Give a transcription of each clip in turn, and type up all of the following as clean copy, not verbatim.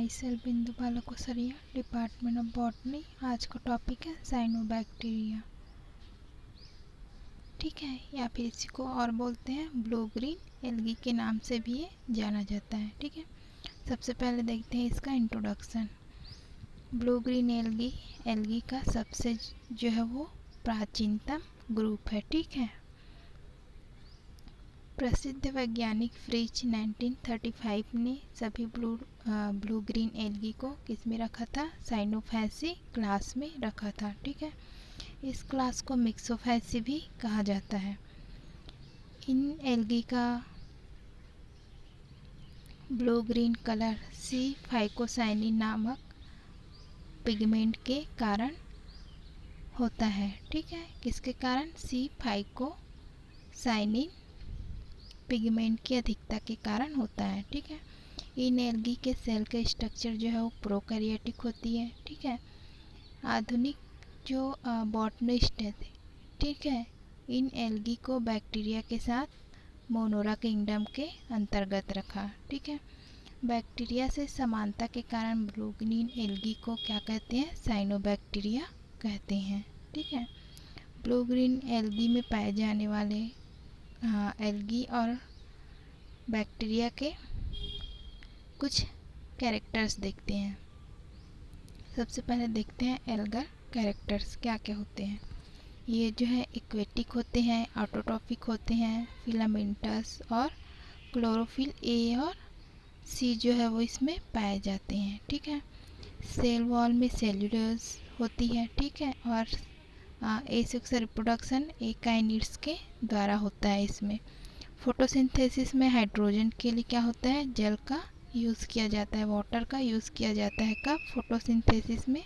Self बिंदु बाला Kosariya, department of botany. आज का टॉपिक है साइनोबैक्टीरिया। ठीक है, या फिर इसी को और बोलते हैं ब्लू ग्रीन एल्गी के नाम से भी ये जाना जाता है। ठीक है, सबसे पहले देखते हैं इसका introduction. Blue green algae algae का सबसे जो है वो प्राचीनतम ग्रुप है। ठीक है, प्रसिद्ध वैज्ञानिक फ्रिज 1935 ने सभी ब्लू ग्रीन एल्गी को किस में रखा था? साइनोफैसी क्लास में रखा था। ठीक है, इस क्लास को मिक्सोफैसी भी कहा जाता है। इन एल्गी का ब्लू ग्रीन कलर सी फाइकोसाइनिन नामक पिगमेंट के कारण होता है। ठीक है, किसके कारण? सी फाइकोसाइनिन पिगमेंट की अधिकता के कारण होता है। ठीक है, इन एल्गी के सेल का स्ट्रक्चर जो है वो प्रोकैरियोटिक होती है। ठीक है, आधुनिक जो बॉटनिस्ट है, ठीक है, इन एल्गी को बैक्टीरिया के साथ मोनोरा किंगडम के अंतर्गत रखा। ठीक है, बैक्टीरिया से समानता के कारण ब्लू ग्रीन एल्गी को क्या कहते हैं? साइनोबैक्टीरिया कहते हैं। ठीक है, ब्लू ग्रीन एल्गी में पाए जाने वाले एल्गी और बैक्टीरिया के कुछ कैरेक्टर्स देखते हैं। सबसे पहले देखते हैं एल्गर कैरेक्टर्स क्या क्या होते हैं। ये जो है एक्वेटिक होते हैं, ऑटोट्रॉफिक होते हैं, फिलामेंटस और क्लोरोफिल ए और सी जो है वो इसमें पाए जाते हैं। ठीक है, सेल वॉल में सेल्यूलोज होती है। ठीक है, और एसेक्सुअल रिप्रोडक्शन एकाइनिड्स के द्वारा होता है। इसमें फोटोसिंथेसिस में हाइड्रोजन के लिए क्या होता है? जल का यूज़ किया जाता है, वाटर का यूज़ किया जाता है। कब? फोटोसिंथेसिस में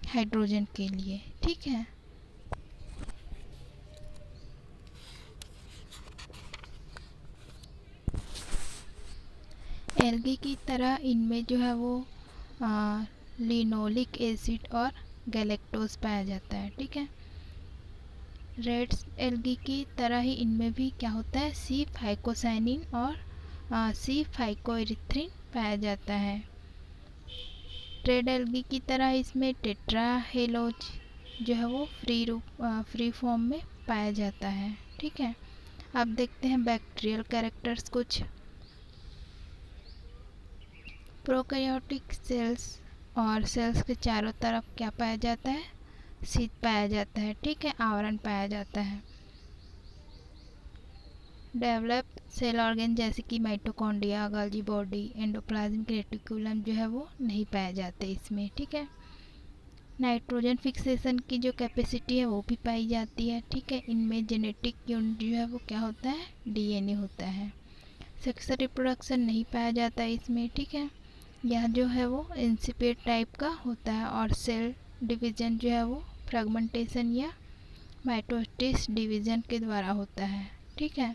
हाइड्रोजन के लिए। ठीक है, एल्गी की तरह इनमें जो है वो लिनोलिक एसिड और गैलेक्टोज पाया जाता है। ठीक है, रेड एल्गी की तरह ही इनमें भी क्या होता है? सी फाइकोसाइनिन और सी फाइकोएरिथ्रिन पाया जाता है। रेड एल्गी की तरह इसमें टेट्राहेलोज जो है वो फ्री फॉर्म में पाया जाता है। ठीक है, अब देखते हैं बैक्टीरियल कैरेक्टर्स कुछ। प्रोकैरियोटिक सेल्स और सेल्स के चारों तरफ क्या पाया जाता है? शीत पाया जाता है। ठीक है, आवरण पाया जाता है। डेवलप सेल ऑर्गन जैसे कि mitochondria, Golgi body, endoplasmic reticulum जो है वो नहीं पाए जाते इसमें। ठीक है, नाइट्रोजन फिक्सेशन की जो कैपेसिटी है वो भी पाई जाती है। ठीक है, इनमें जेनेटिक यूनिट जो है वो क्या होता है? डीएनए होता है। सेक्सुअल रिप्रोडक्शन नहीं पाया जाता इसमें। ठीक है, यह जो है वो इंसिपिएट टाइप का होता है और सेल डिवीज़न जो है वो फ्रेगमेंटेशन या माइटोसिस डिवीज़न के द्वारा होता है। ठीक है,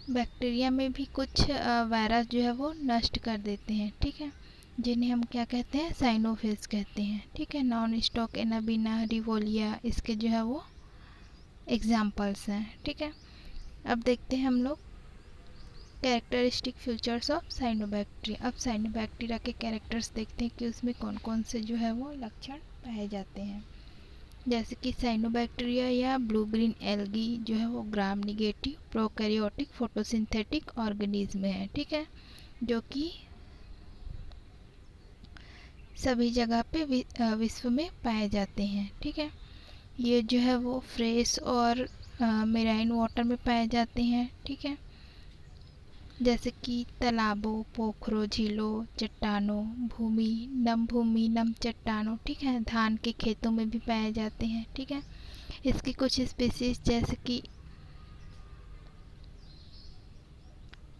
बैक्टीरिया में भी कुछ वायरस जो है वो नष्ट कर देते हैं। ठीक है, जिन्हें हम क्या कहते हैं? साइनोफेज कहते हैं। ठीक है, नॉन स्टॉक एनाबिना रिवोलिया इसके जो है वो एग्जाम्पल्स हैं। ठीक है, अब देखते हैं हम लोग कैरेक्टरिस्टिक फीचर्स ऑफ साइनोबैक्टीरिया। अब साइनोबैक्टीरिया के कैरेक्टर्स देखते हैं कि उसमें कौन कौन से जो है वो लक्षण पाए जाते हैं। जैसे कि साइनोबैक्टीरिया या ब्लू ग्रीन एल्गी जो है वो ग्राम निगेटिव प्रोकैरियोटिक फोटोसिंथेटिक ऑर्गेनिज्म है। ठीक है, जो कि सभी जगह पे विश्व में पाए जाते हैं। ठीक है, ये जो है वो फ्रेश और मेराइन वाटर में पाए जाते हैं। ठीक है, जैसे कि तालाबों, पोखरों, झीलों, चट्टानों, भूमि नम चट्टानों। ठीक है, धान के खेतों में भी पाए जाते हैं। ठीक है, इसकी कुछ स्पीसीज जैसे कि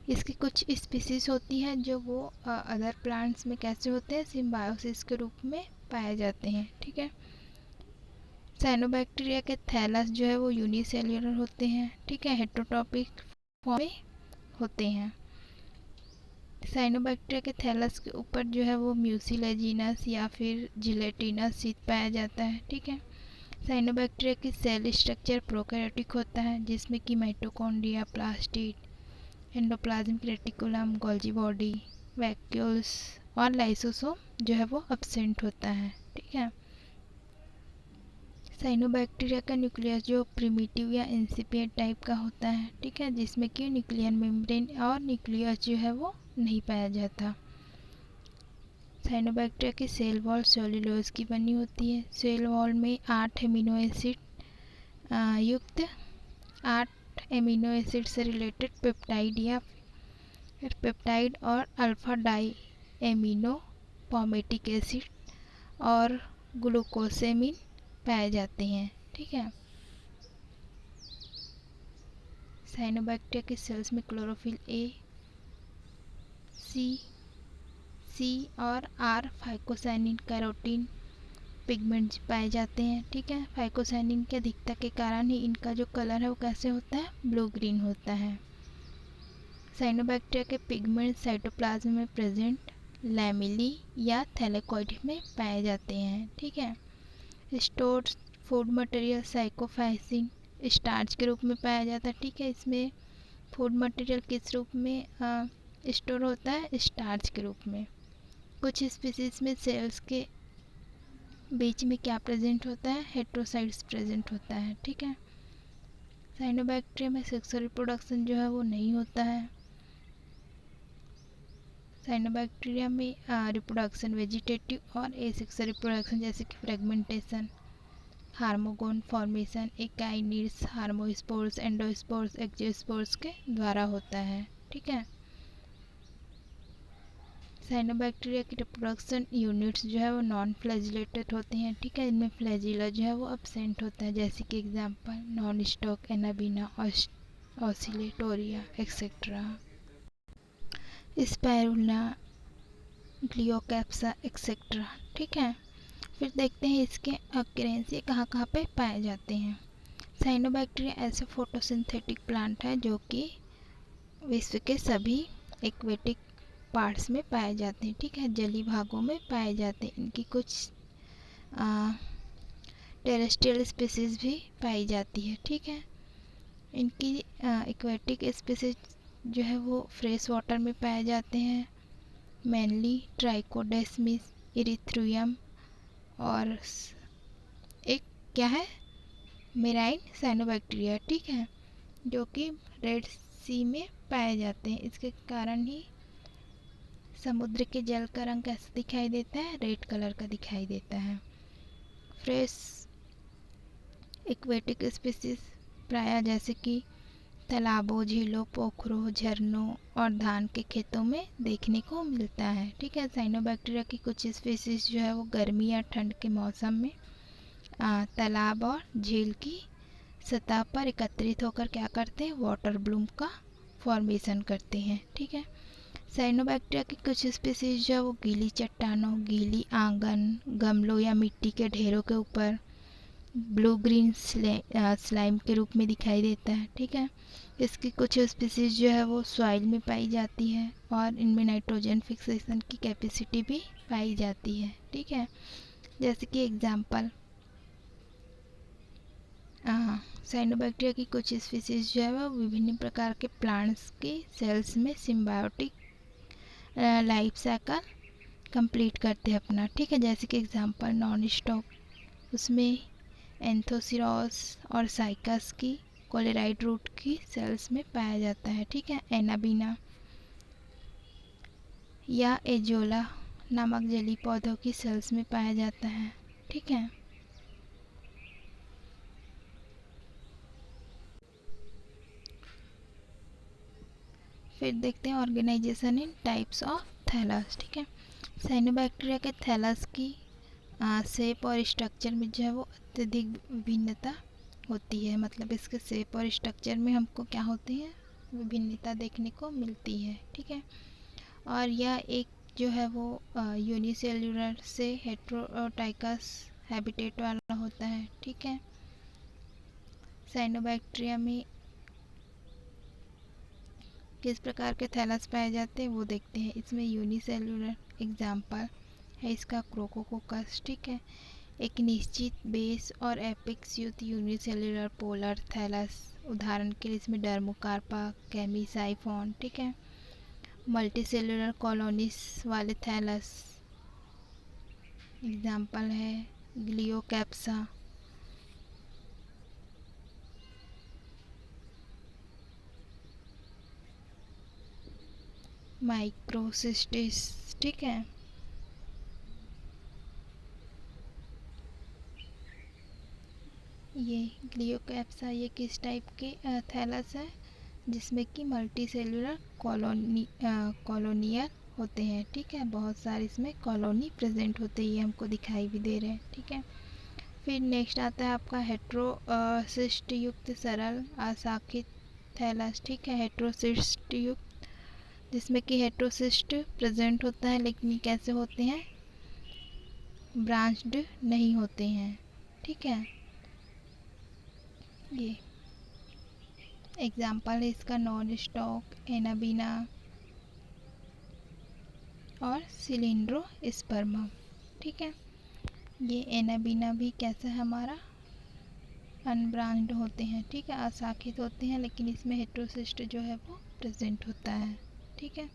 इसकी कुछ स्पीसीज होती हैं जो वो अदर प्लांट्स में कैसे होते हैं? सिम्बायोसिस के रूप में पाए जाते हैं। ठीक है, साइनोबैक्टीरिया के थैलस जो है वो यूनिसेल्युलर होते हैं। ठीक है, हेटरोट्रॉपिक फॉर्म में होते हैं। साइनोबैक्टीरिया के थैलस के ऊपर जो है वो म्यूसिलेजिनस या फिर जिलेटिनस शीट पाया जाता है। ठीक है। साइनोबैक्टीरिया की सेल स्ट्रक्चर प्रोकैरियोटिक होता है, जिसमें कि mitochondria, plastid, endoplasmic reticulum, Golgi body, vacuoles और लाइसोसोम जो है वो एब्सेंट होता है। ठीक है। साइनोबैक्टीरिया का न्यूक्लियस जो प्रिमिटिव या इंसिपिएंट टाइप का होता है। ठीक है, जिसमें कि न्यूक्लियर मेम्ब्रेन और न्यूक्लियस जो है वो नहीं पाया जाता। साइनोबैक्टीरिया की सेल वॉल सेलुलोज की बनी होती है। सेल वॉल में 8 एमिनो एसिड युक्त 8 एमिनो एसिड से रिलेटेड पेप्टाइड या फिर पेप्टाइड और अल्फा डाई एमिनो पॉमेटिक एसिड और ग्लूकोसेमिन पाए जाते हैं। ठीक है। साइनोबैक्टीरिया के सेल्स में क्लोरोफिल ए, सी और आर फाइकोसाइनिन, कैरोटीन पिगमेंट्स पाए जाते हैं। ठीक है। फाइकोसाइनिन की अधिकता के कारण ही इनका जो कलर है वो कैसे होता है, ब्लू ग्रीन होता है। साइनोबैक्टीरिया के पिगमेंट साइटोप्लाज्म में प्रेजेंट लैमेली या थैलेकॉइड में पाए जाते हैं। ठीक है। स्टोर्ड फूड मटेरियल साइकोफाइसिन स्टार्च के रूप में पाया जाता है। ठीक है। इसमें फूड मटेरियल किस रूप में स्टोर होता है, स्टार्च के रूप में। कुछ स्पीसीज में सेल्स के बीच में क्या प्रेजेंट होता है, हेट्रोसाइट्स प्रेजेंट होता है। ठीक है। साइनोबैक्टीरिया में सेक्सुअल रिप्रोडक्शन जो है वो नहीं होता है। साइनोबैक्टीरिया में रिप्रोडक्शन वेजिटेटिव और एसेक्सुअल रिप्रोडक्शन जैसे कि फ्रेगमेंटेशन, हार्मोगोन फॉर्मेशन, एकाइनिड्स, हार्मोस्पोर्स, एंडोस्पोर्स, एक्जियोस्पोर्स के द्वारा होता है। ठीक है। साइनोबैक्टीरिया की रिप्रोडक्शन यूनिट्स जो है वो नॉन फ्लैजिलेटेड होते हैं। ठीक है। इनमें फ्लैजिला जो है वो एब्सेंट होता है, जैसे कि example nostoc, anabaena, oscillatoria etcetera, spirulina, gloeocapsa etcetera. ठीक है। फिर देखते हैं इसके अक्रेंस ये कहाँ कहाँ पे पाए जाते हैं। साइनोबैक्टीरिया ऐसे फोटोसिंथेटिक प्लांट है जो कि विश्व के सभी एक्वेटिक पार्ट्स में पाए जाते हैं। ठीक है। जलीय भागों में पाए जाते हैं। इनकी कुछ टेरेस्ट्रियल स्पीसीज भी पाई जाती है। ठीक है। इनकी एक्वेटिक स्पीसीज जो है वो फ्रेश वाटर में पाए जाते हैं, मेनली ट्राइकोडेस्मिस, इरिथ्रियम और एक क्या है, मेराइन साइनोबैक्टीरिया। ठीक है, जो कि रेड सी में पाए जाते हैं। इसके कारण ही समुद्र के जल का रंग कैसा दिखाई देता है, रेड कलर का दिखाई देता है। फ्रेश एक्वेटिक स्पीसीज प्रायः जैसे कि तालाबों, झीलों, पोखरों, झरनों और धान के खेतों में देखने को मिलता है। ठीक है। साइनोबैक्टीरिया की कुछ स्पीसीज जो है वो गर्मी या ठंड के मौसम में तालाब और झील की सतह पर एकत्रित होकर क्या करते हैं, वाटर ब्लूम का फॉर्मेशन करते हैं। ठीक है। साइनोबैक्टीरिया की कुछ स्पीसीज जो है वो गीली चट्टानों, गीली आंगन, गमलों या मिट्टी के ढेरों के ऊपर ब्लू ग्रीन स्लाइम के रूप में दिखाई देता है। ठीक है। इसकी कुछ स्पीसीज जो है वो सॉइल में पाई जाती है और इनमें नाइट्रोजन फिक्सेशन की कैपेसिटी भी पाई जाती है। ठीक है। जैसे कि एग्जांपल साइनोबैक्टीरिया की कुछ स्पीसीज जो है वो विभिन्न प्रकार के प्लांट्स के सेल्स में सिम्बायोटिक लाइफ साइकिल कंप्लीट करते हैं अपना। ठीक है। जैसे कि एग्जांपल नॉन स्टॉक, उसमें एंथोसिरोस और साइकस की कोलेराइड रूट की सेल्स में पाया जाता है। ठीक है। एनाबीना या एजोला नामक जलीय पौधों की सेल्स में पाया जाता है। ठीक है। फिर देखते हैं organization in types of thallus. ठीक है। साइनोबैक्टीरिया के थैलस की शेप और स्ट्रक्चर में जो है वो अत्यधिक भिन्नता होती है। मतलब इसके शेप और स्ट्रक्चर में हमको क्या होती है, विभिन्नता देखने को मिलती है। ठीक है। और यह एक जो है वो यूनिसेल्युलर से हेट्रोटाइकस हैबिटेट वाला होता है। ठीक है। साइनोबैक्टीरिया में किस प्रकार के थैलस पाए जाते हैं वो देखते हैं। इसमें यूनिसेलुलर एग्जाम्पल है इसका क्रोकोकोकस, ठीक है। एक निश्चित बेस और एपिक्स युक्त यूनिसेलुलर पोलर थैलस, उदाहरण के लिए इसमें डर्मोकार्पा, कैमीसाइफोन, ठीक है। मल्टी सेलुलर कॉलोनीज वाले थैलस एग्जाम्पल है ग्लियोकैप्सा। माइक्रोसिस्टिस, ठीक है। ये ग्लियोकैप्सा ये किस टाइप के थैलस है जिसमें कि मल्टी सेलुलर कॉलोनियल होते हैं, ठीक है। बहुत सारे इसमें कॉलोनी प्रेजेंट होते हैं, ये हमको दिखाई भी दे रहे हैं, ठीक है। फिर नेक्स्ट आता है आपका हेट्रोसिस्ट युक्त सरल अशाखित थैलस, ठीक है। हेट्रोसिस्ट युक्त जिसमें कि हेट्रोसिस्ट प्रेजेंट होता है लेकिन ये कैसे होते हैं, ब्रांच्ड नहीं होते हैं, ठीक है। ये एग्जाम्पल है इसका नॉन स्टॉक, एनाबीना और सिलिंड्रोस्पर्मम, ठीक है। ये एनाबीना भी कैसा है हमारा, अनब्रांच्ड होते हैं, ठीक है, अशाखित होते हैं लेकिन इसमें हेट्रोसिस्ट जो है वो प्रेजेंट होता है, ठीक है।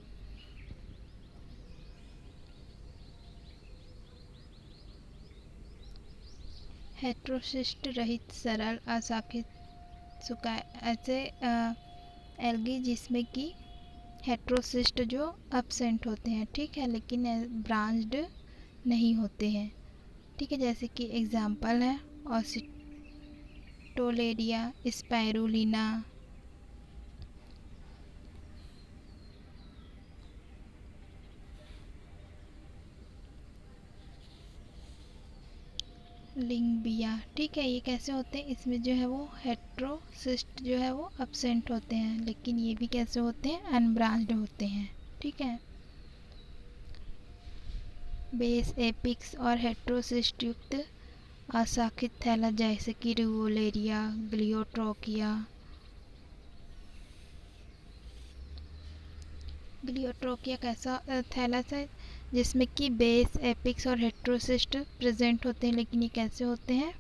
हेट्रोसिस्ट रहित सरल अशाखित सुखाए ऐसे एल्गी जिसमें कि हेट्रोसिस्ट जो एब्सेंट होते हैं, ठीक है, लेकिन ब्रांच्ड नहीं होते हैं, ठीक है। जैसे कि एग्जांपल है ऑसिटोलेरिया, स्पाइरुलिना, लिंगबिया, ठीक है। ये कैसे होते हैं, इसमें जो है वो हेट्रोसिस्ट जो है वो एब्सेंट होते हैं लेकिन ये भी कैसे होते हैं, अनब्रांच्ड होते हैं, ठीक है। बेस, एपिक्स और हेट्रोसिस्ट युक्त अशाखित थैलस जैसे कि रिवोलेरिया, ग्लियोट्रोकिया। ग्लियोट्रोकिया कैसा थैलस है जिसमें कि बेस, एपिक्स और हेट्रोसिस्ट प्रेजेंट होते हैं लेकिन ये कैसे होते हैं,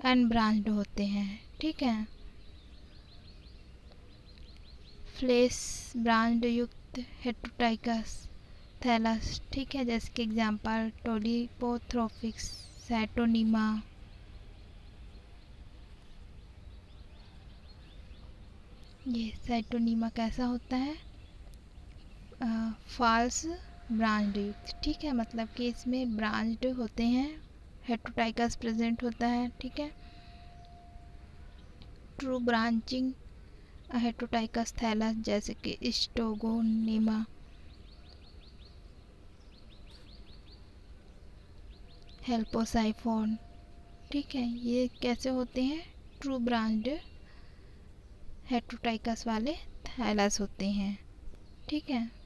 अनब्रांच्ड होते हैं, ठीक है। फ्लेश ब्रांड युक्त हेट्रोटाइकस थैलस, ठीक है। जैसे कि एग्जांपल टोलिपोथ्रोपिक्स, सैटोनिमा। ये सैटोनिमा कैसा होता है, फॉल्स ब्रांड युक्त, ठीक है, मतलब कि इसमें ब्रांच्ड होते हैं, हेट्रोटाइकस प्रेजेंट होता है, ठीक है। ट्रू ब्रांचिंग हेट्रोटाइकस थैलस जैसे कि स्टोगोनिमा, हेल्पोसाइफोन, ठीक है। ये कैसे होते हैं, ट्रू ब्रांच्ड हेट्रोटाइकस वाले थैलस होते हैं, ठीक है।